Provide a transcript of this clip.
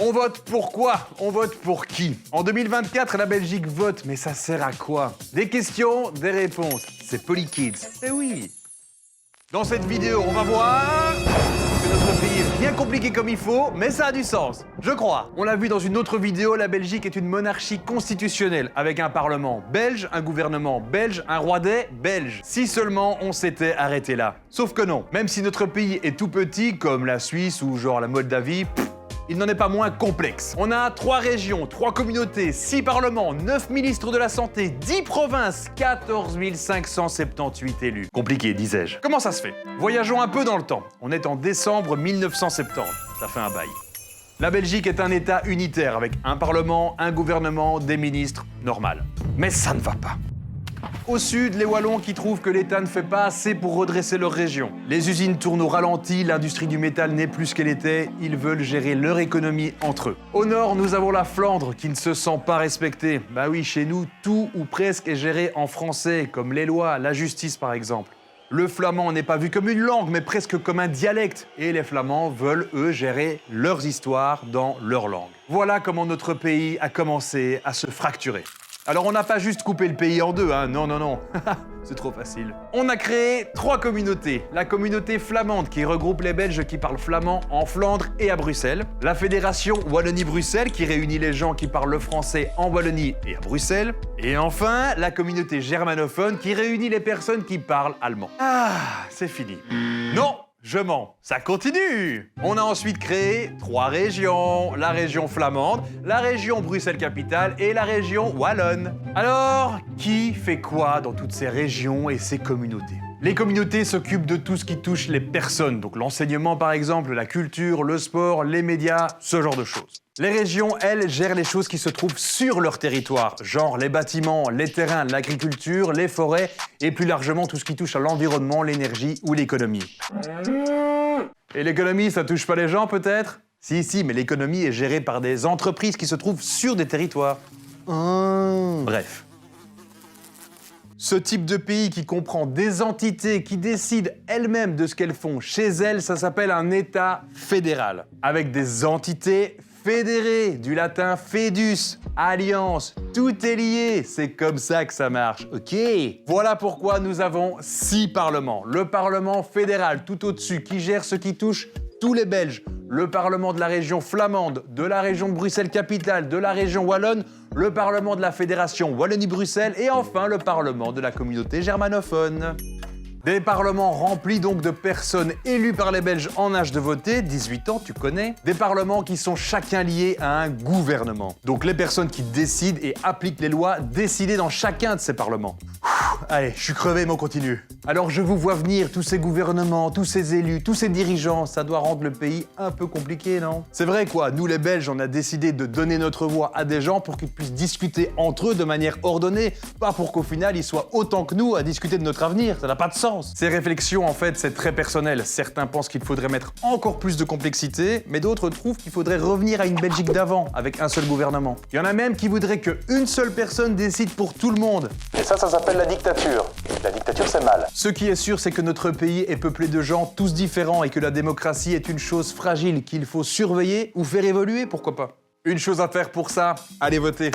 On vote pour quoi? On vote pour qui? En 2024, la Belgique vote, mais ça sert à quoi? Des questions, des réponses. C'est PolyKids. Eh oui. Dans cette vidéo, on va voir que notre pays est bien compliqué comme il faut, mais ça a du sens, je crois. On l'a vu dans une autre vidéo, la Belgique est une monarchie constitutionnelle, avec un parlement belge, un gouvernement belge, un roi des belges. Si seulement on s'était arrêté là. Sauf que non, même si notre pays est tout petit, comme la Suisse ou genre la Moldavie, il n'en est pas moins complexe. On a 3 régions, 3 communautés, 6 parlements, 9 ministres de la Santé, 10 provinces, 14 578 élus. Compliqué, disais-je. Comment ça se fait? Voyageons un peu dans le temps. On est en décembre 1970. Ça fait un bail. La Belgique est un État unitaire avec un parlement, un gouvernement, des ministres, normal. Mais ça ne va pas. Au sud, les Wallons qui trouvent que l'État ne fait pas assez pour redresser leur région. Les usines tournent au ralenti, l'industrie du métal n'est plus ce qu'elle était, ils veulent gérer leur économie entre eux. Au nord, nous avons la Flandre qui ne se sent pas respectée. Bah oui, chez nous, tout ou presque est géré en français, comme les lois, la justice par exemple. Le flamand n'est pas vu comme une langue, mais presque comme un dialecte. Et les Flamands veulent, eux, gérer leurs histoires dans leur langue. Voilà comment notre pays a commencé à se fracturer. Alors on n'a pas juste coupé le pays en deux, hein, non, non, non, c'est trop facile. On a créé 3 communautés. La communauté flamande qui regroupe les Belges qui parlent flamand en Flandre et à Bruxelles. La fédération Wallonie-Bruxelles qui réunit les gens qui parlent le français en Wallonie et à Bruxelles. Et enfin, la communauté germanophone qui réunit les personnes qui parlent allemand. Ah, c'est fini. Non! Je mens, ça continue! On a ensuite créé 3 régions, la région flamande, la région Bruxelles-Capitale et la région wallonne. Alors, qui fait quoi dans toutes ces régions et ces communautés? Les communautés s'occupent de tout ce qui touche les personnes, donc l'enseignement par exemple, la culture, le sport, les médias, ce genre de choses. Les régions, elles, gèrent les choses qui se trouvent sur leur territoire, genre les bâtiments, les terrains, l'agriculture, les forêts et plus largement tout ce qui touche à l'environnement, l'énergie ou l'économie. Et l'économie, ça touche pas les gens peut-être? Si, mais l'économie est gérée par des entreprises qui se trouvent sur des territoires. Bref. Ce type de pays qui comprend des entités qui décident elles-mêmes de ce qu'elles font chez elles, ça s'appelle un État fédéral. Avec des entités fédérées, du latin fedus, alliance, tout est lié, c'est comme ça que ça marche, ok? Voilà pourquoi nous avons 6 parlements. Le Parlement fédéral tout au-dessus qui gère ce qui touche tous les Belges, le Parlement de la région flamande, de la région de Bruxelles-Capitale, de la région wallonne, le Parlement de la Fédération Wallonie-Bruxelles et enfin le Parlement de la communauté germanophone. Des parlements remplis donc de personnes élues par les Belges en âge de voter, 18 ans, tu connais. Des parlements qui sont chacun liés à un gouvernement. Donc les personnes qui décident et appliquent les lois décidées dans chacun de ces parlements. Allez, je suis crevé, mais on continue. Alors je vous vois venir, tous ces gouvernements, tous ces élus, tous ces dirigeants, ça doit rendre le pays un peu compliqué, non? C'est vrai quoi, nous les Belges, on a décidé de donner notre voix à des gens pour qu'ils puissent discuter entre eux de manière ordonnée, pas pour qu'au final ils soient autant que nous à discuter de notre avenir, ça n'a pas de sens. Ces réflexions, en fait, c'est très personnel. Certains pensent qu'il faudrait mettre encore plus de complexité, mais d'autres trouvent qu'il faudrait revenir à une Belgique d'avant, avec un seul gouvernement. Il y en a même qui voudraient qu'une seule personne décide pour tout le monde. Et ça s'appelle la dictature. La dictature, c'est mal. Ce qui est sûr, c'est que notre pays est peuplé de gens tous différents et que la démocratie est une chose fragile qu'il faut surveiller ou faire évoluer, pourquoi pas. Une chose à faire pour ça, allez voter.